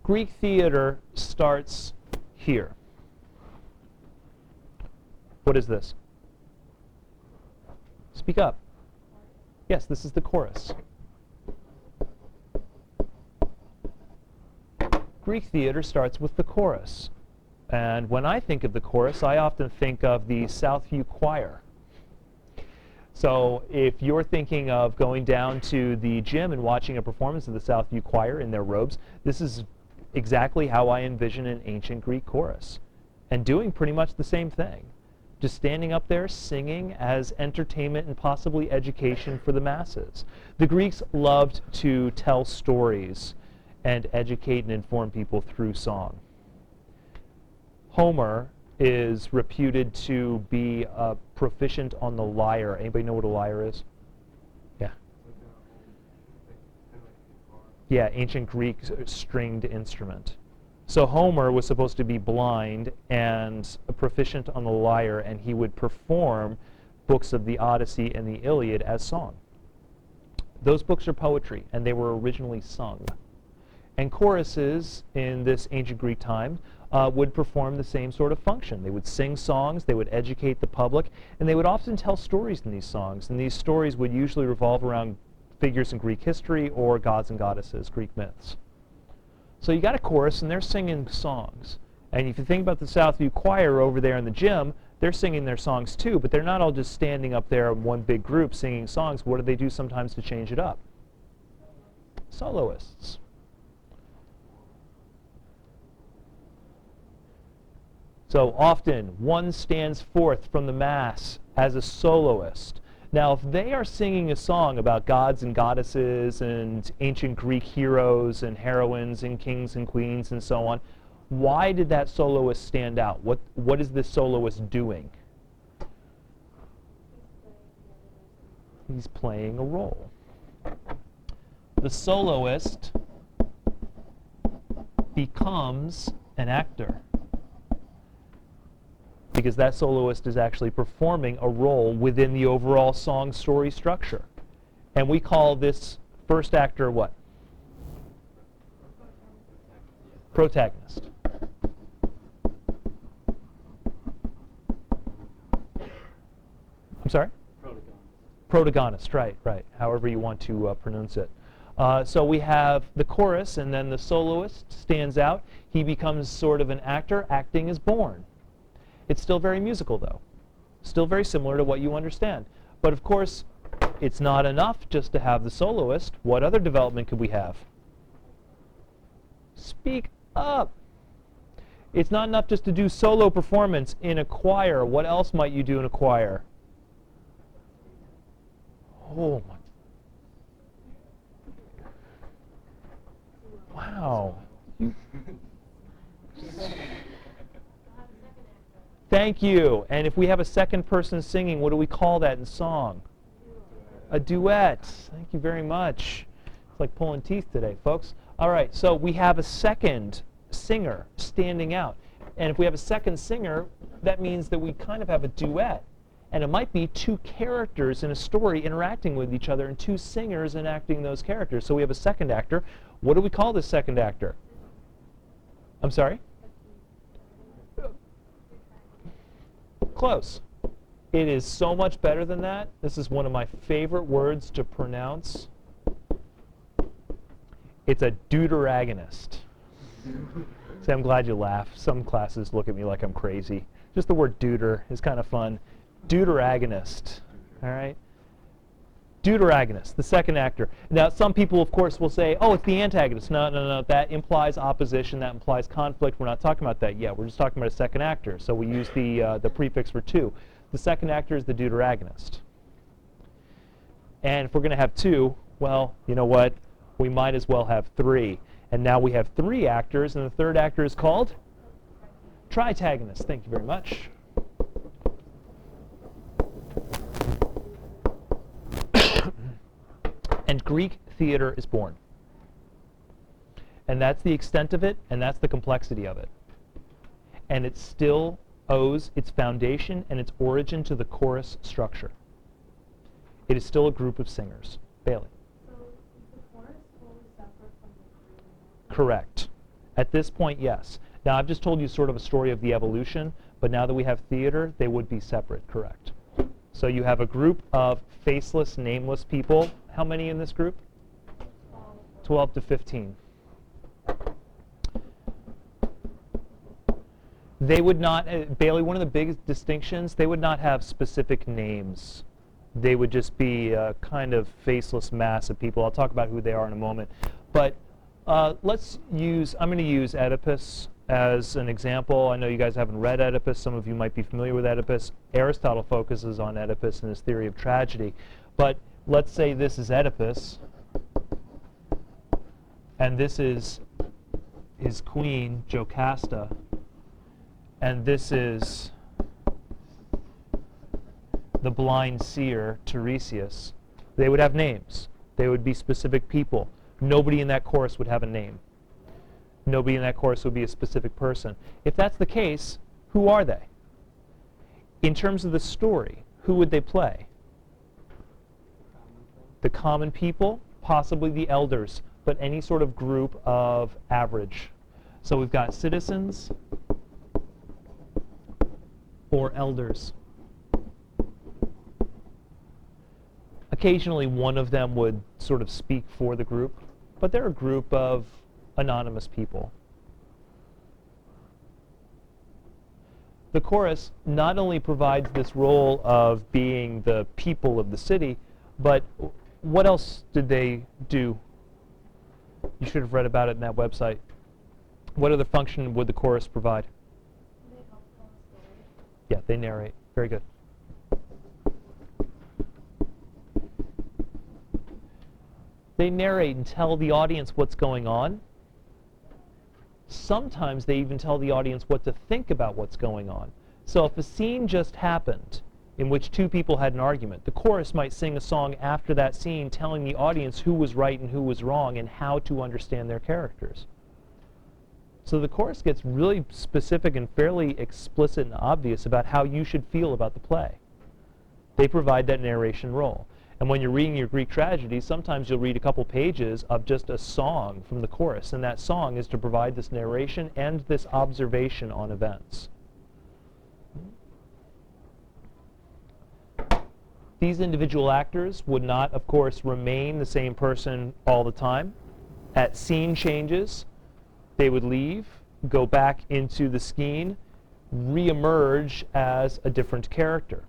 Greek theater starts here. What is this? Speak up. Yes, this is the chorus. Greek theater starts with the chorus. And when I think of the chorus, I often think of the Southview Choir. So if you're thinking of going down to the gym and watching a performance of the Southview Choir in their robes, this is exactly how I envision an ancient Greek chorus. And doing pretty much the same thing. Just standing up there singing as entertainment and possibly education for the masses. The Greeks loved to tell stories and educate and inform people through song. Homer is reputed to be proficient on the lyre. Anybody know what a lyre is? Yeah. Yeah, ancient Greek stringed instrument. So Homer was supposed to be blind and proficient on the lyre, and he would perform books of the Odyssey and the Iliad as song. Those books are poetry, and they were originally sung. And choruses in this ancient Greek time would perform the same sort of function. They would sing songs, they would educate the public, and they would often tell stories in these songs. And these stories would usually revolve around figures in Greek history or gods and goddesses, Greek myths. So you got a chorus, and they're singing songs. And if you think about the Southview Choir over there in the gym, they're singing their songs too, but they're not all just standing up there in one big group singing songs. What do they do sometimes to change it up? Soloists. So often, one stands forth from the mass as a soloist. Now, if they are singing a song about gods and goddesses and ancient Greek heroes and heroines and kings and queens and so on, why did that soloist stand out? What is this soloist doing? He's playing a role. The soloist becomes an actor, because that soloist is actually performing a role within the overall song story structure. And we call this first actor what? Protagonist. I'm sorry? Protagonist, right. However you want to pronounce it. So we have the chorus, and then the soloist stands out. He becomes sort of an actor. Acting is born. It's still very musical, though. Still very similar to what you understand. But of course, it's not enough just to have the soloist. What other development could we have? Speak up. It's not enough just to do solo performance in a choir. What else might you do in a choir? Oh my. Wow. Thank you. And if we have a second person singing, what do we call that in song? A duet. Thank you very much. It's like pulling teeth today, folks. All right, so we have a second singer standing out. And if we have a second singer, that means that we kind of have a duet. And it might be two characters in a story interacting with each other and two singers enacting those characters. So we have a second actor. What do we call this second actor? I'm sorry? Close. It is so much better than that. This is one of my favorite words to pronounce. It's a deuteragonist. See, I'm glad you laugh. Some classes look at me like I'm crazy. Just the word deuter is kind of fun. Deuteragonist. All right? Deuteragonist, the second actor. Now, some people, of course, will say, oh, it's the antagonist. No. That implies opposition. That implies conflict. We're not talking about that yet. We're just talking about a second actor. So we use the prefix for two. The second actor is the deuteragonist. And if we're going to have two, well, you know what? We might as well have three. And now we have three actors, and the third actor is called tritagonist. Thank you very much. And Greek theater is born. And that's the extent of it, and that's the complexity of it. And it still owes its foundation and its origin to the chorus structure. It is still a group of singers. Bailey. So is the chorus totally separate from the creator? Correct. At this point, yes. Now, I've just told you sort of a story of the evolution, but now that we have theater, they would be separate, correct? So you have a group of faceless, nameless people. How many in this group? 12 to 15. They would not, Bailey, one of the biggest distinctions, they would not have specific names. They would just be a kind of faceless mass of people. I'll talk about who they are in a moment. But I'm going to use Oedipus as an example. I know you guys haven't read Oedipus. Some of you might be familiar with Oedipus. Aristotle focuses on Oedipus and his theory of tragedy. But let's say this is Oedipus, and this is his queen, Jocasta, and this is the blind seer, Tiresias. They would have names. They would be specific people. Nobody in that chorus would have a name. Nobody in that chorus would be a specific person. If that's the case, who are they? In terms of the story, who would they play? The common people, possibly the elders, but any sort of group of average. So we've got citizens or elders. Occasionally one of them would sort of speak for the group, but they're a group of anonymous people. The chorus not only provides this role of being the people of the city, but what else did they do? You should have read about it in that website. What other function would the chorus provide? They help tell a story. Yeah, they narrate. Very good. They narrate and tell the audience what's going on. Sometimes they even tell the audience what to think about what's going on. So if a scene just happened in which two people had an argument, the chorus might sing a song after that scene telling the audience who was right and who was wrong and how to understand their characters. So the chorus gets really specific and fairly explicit and obvious about how you should feel about the play. They provide that narration role. And when you're reading your Greek tragedy, sometimes you'll read a couple pages of just a song from the chorus, and that song is to provide this narration and this observation on events. These individual actors would not, of course, remain the same person all the time. At scene changes, they would leave, go back into the scene, re-emerge as a different character.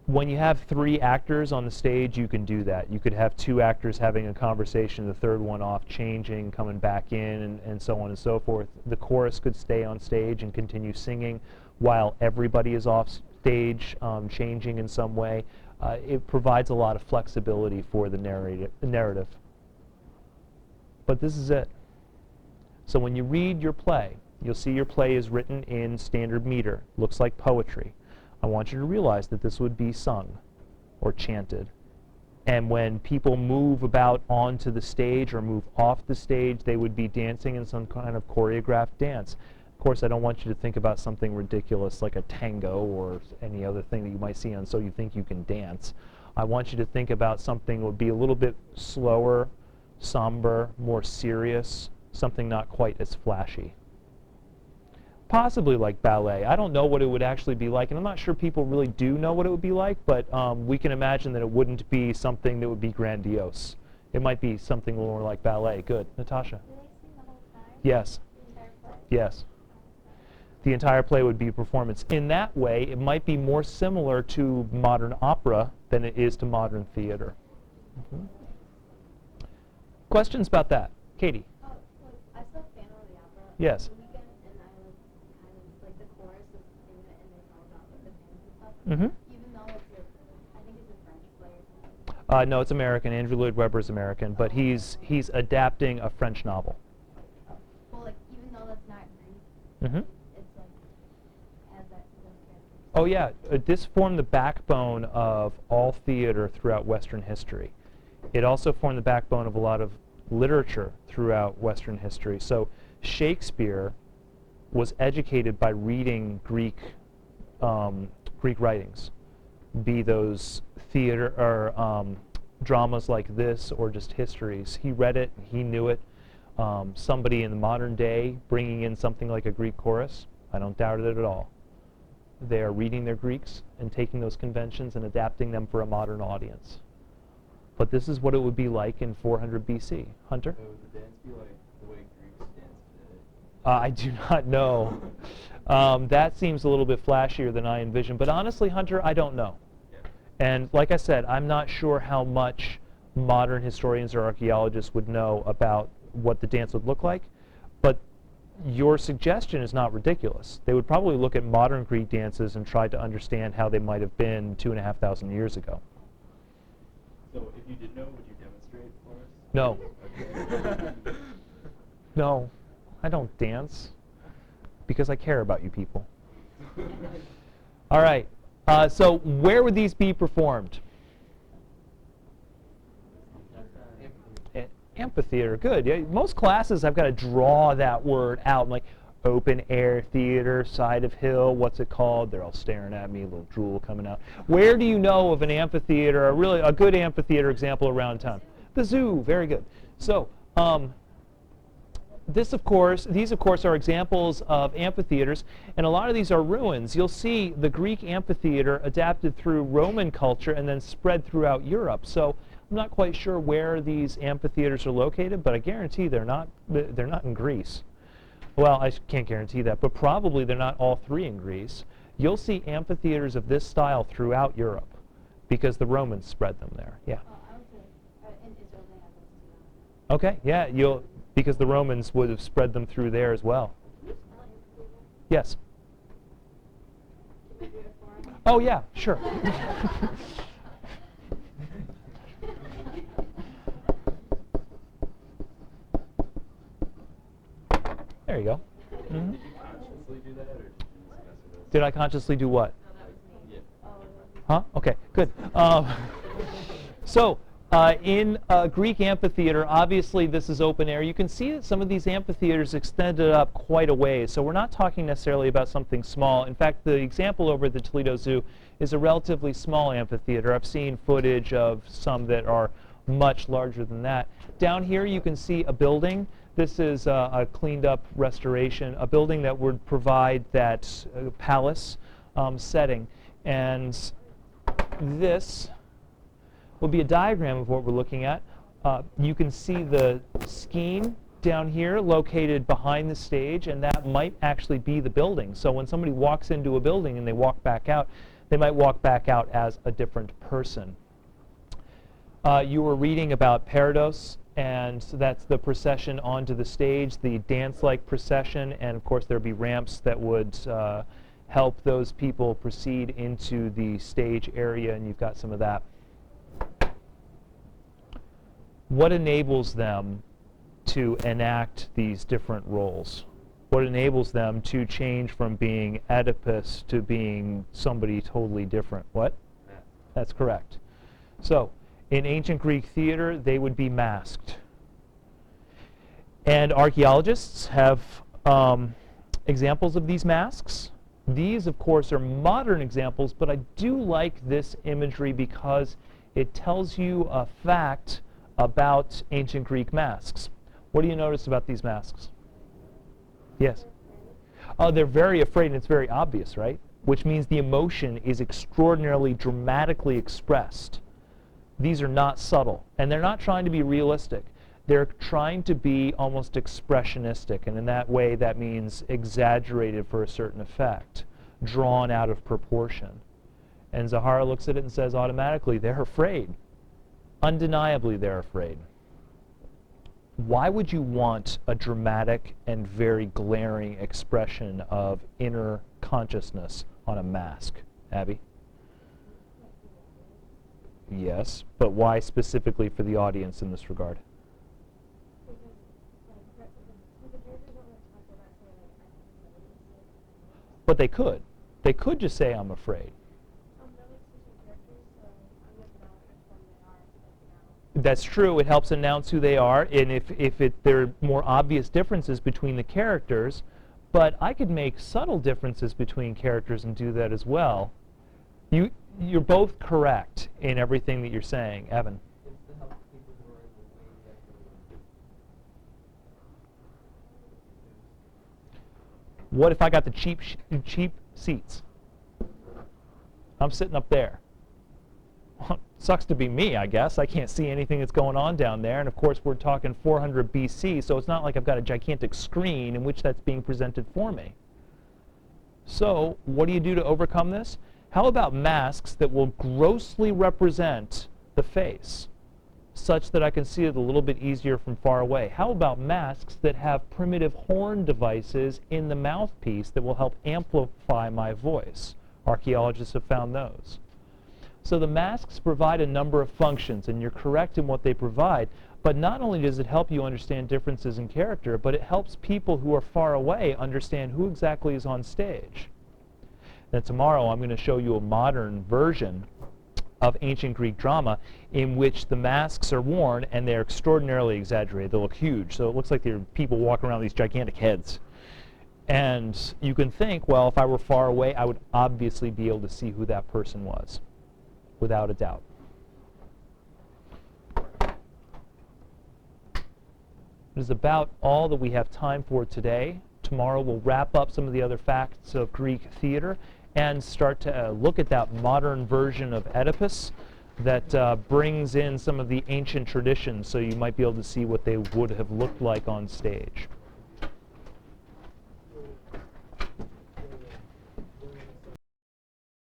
When you have three actors on the stage, you can do that. You could have two actors having a conversation, the third one off, changing, coming back in, and so on and so forth. The chorus could stay on stage and continue singing while everybody is off stage, changing in some way. It provides a lot of flexibility for the narrative. But this is it. So when you read your play, you'll see your play is written in standard meter. Looks like poetry. I want you to realize that this would be sung or chanted. And when people move about onto the stage or move off the stage, they would be dancing in some kind of choreographed dance. Of course, I don't want you to think about something ridiculous like a tango or any other thing that you might see on So You Think You Can Dance. I want you to think about something that would be a little bit slower, somber, more serious, something not quite as flashy. Possibly like ballet. I don't know what it would actually be like, and I'm not sure people really do know what it would be like, but we can imagine that it wouldn't be something that would be grandiose. It might be something more like ballet. Good. Natasha? Do they sing the whole time? Yes. The entire play? Yes. The entire play would be a performance. In that way, it might be more similar to modern opera than it is to modern theater. Mm-hmm. Questions about that? Katie? Oh, well, I saw Phantom of the Opera Yes. the weekend, and I was kind of like the chorus was in it, and they talk about like the fans and stuff. Mm-hmm. Even though I think it's a French play or something. No, it's American. Andrew Lloyd Webber is American, but he's adapting a French novel. Well, like even though that's not Greek, Mm-hmm. it's like has that those characters. Oh yeah, this formed the backbone of all theater throughout Western history. It also formed the backbone of a lot of literature throughout Western history. So Shakespeare was educated by reading Greek writings, be those theater or dramas like this or just histories. He read it, he knew it. somebody in the modern day bringing in something like a Greek chorus, I don't doubt it at all. They are reading their Greeks and taking those conventions and adapting them for a modern audience. But this is what it would be like in 400 BC. Hunter? So would the dance be like the way Greeks dance today? I do not know. That seems a little bit flashier than I envisioned. But honestly, Hunter, I don't know. Yeah. And like I said, I'm not sure how much modern historians or archaeologists would know about what the dance would look like. But your suggestion is not ridiculous. They would probably look at modern Greek dances and try to understand how they might have been 2,500 years ago. So if you did know, would you demonstrate for us? No. Okay. No, I don't dance because I care about you people. All right. So where would these be performed? Amphitheater. Good. Yeah, most classes I've got to draw that word out. I'm like, open air theater, side of hill, what's it called? They're all staring at me, a little drool coming out. Where do you know of an amphitheater, a good amphitheater example around town? The zoo. Very good. So these of course are examples of amphitheaters, and a lot of these are ruins. You'll see the Greek amphitheater adapted through Roman culture and then spread throughout Europe. So I'm not quite sure where these amphitheaters are located, but I guarantee they're not in Greece. Well, I can't guarantee that, but probably they're not all three in Greece. You'll see amphitheaters of this style throughout Europe because the Romans spread them there. Yeah. I would say in Israel they have those too. Okay. Yeah. Because the Romans would have spread them through there as well. Yes. Can you do it for us? Oh yeah. Sure. There you go. Mm-hmm. Did you consciously do that, or did you discuss it as? Did I consciously do what? No, that was me. Yeah. Huh? Okay, good. So, in a Greek amphitheater, obviously this is open air. You can see that some of these amphitheaters extended up quite a ways. So we're not talking necessarily about something small. In fact, the example over at the Toledo Zoo is a relatively small amphitheater. I've seen footage of some that are much larger than that. Down here you can see a building. This is a cleaned up restoration, a building that would provide that palace setting. And this will be a diagram of what we're looking at. You can see the scheme down here located behind the stage, and that might actually be the building. So when somebody walks into a building and they walk back out, they might walk back out as a different person. You were reading about Parados, and so that's the procession onto the stage, the dance-like procession, and of course there'd be ramps that would help those people proceed into the stage area, and you've got some of that. What enables them to enact these different roles? What enables them to change from being Oedipus to being somebody totally different? What? Math. That's correct. So, in ancient Greek theater, they would be masked. And archaeologists have examples of these masks. These, of course, are modern examples, but I do like this imagery because it tells you a fact about ancient Greek masks. What do you notice about these masks? Yes? Oh, they're very afraid, and it's very obvious, right? Which means the emotion is extraordinarily dramatically expressed. These are not subtle, and they're not trying to be realistic. They're trying to be almost expressionistic, and in that way that means exaggerated for a certain effect, drawn out of proportion. And Zahara looks at it and says automatically, they're afraid. Undeniably they're afraid. Why would you want a dramatic and very glaring expression of inner consciousness on a mask, Abby? Yes, but why specifically for the audience in this regard? But they could. They could just say, I'm afraid. That's true. It helps announce who they are, and if there are more obvious differences between the characters, but I could make subtle differences between characters and do that as well. You're both correct in everything that you're saying, Evan. What if I got the cheap seats? I'm sitting up there. Sucks to be me, I guess. I can't see anything that's going on down there. And of course, we're talking 400 BC, so it's not like I've got a gigantic screen in which that's being presented for me. So what do you do to overcome this? How about masks that will grossly represent the face, such that I can see it a little bit easier from far away? How about masks that have primitive horn devices in the mouthpiece that will help amplify my voice? Archaeologists have found those. So the masks provide a number of functions, and you're correct in what they provide, but not only does it help you understand differences in character, but it helps people who are far away understand who exactly is on stage. Now tomorrow I'm going to show you a modern version of ancient Greek drama in which the masks are worn and they're extraordinarily exaggerated. They look huge, so it looks like there are people walking around with these gigantic heads. And you can think, well, if I were far away, I would obviously be able to see who that person was, without a doubt. It is about all that we have time for today. Tomorrow we'll wrap up some of the other facts of Greek theater and start to look at that modern version of Oedipus that brings in some of the ancient traditions, so you might be able to see what they would have looked like on stage.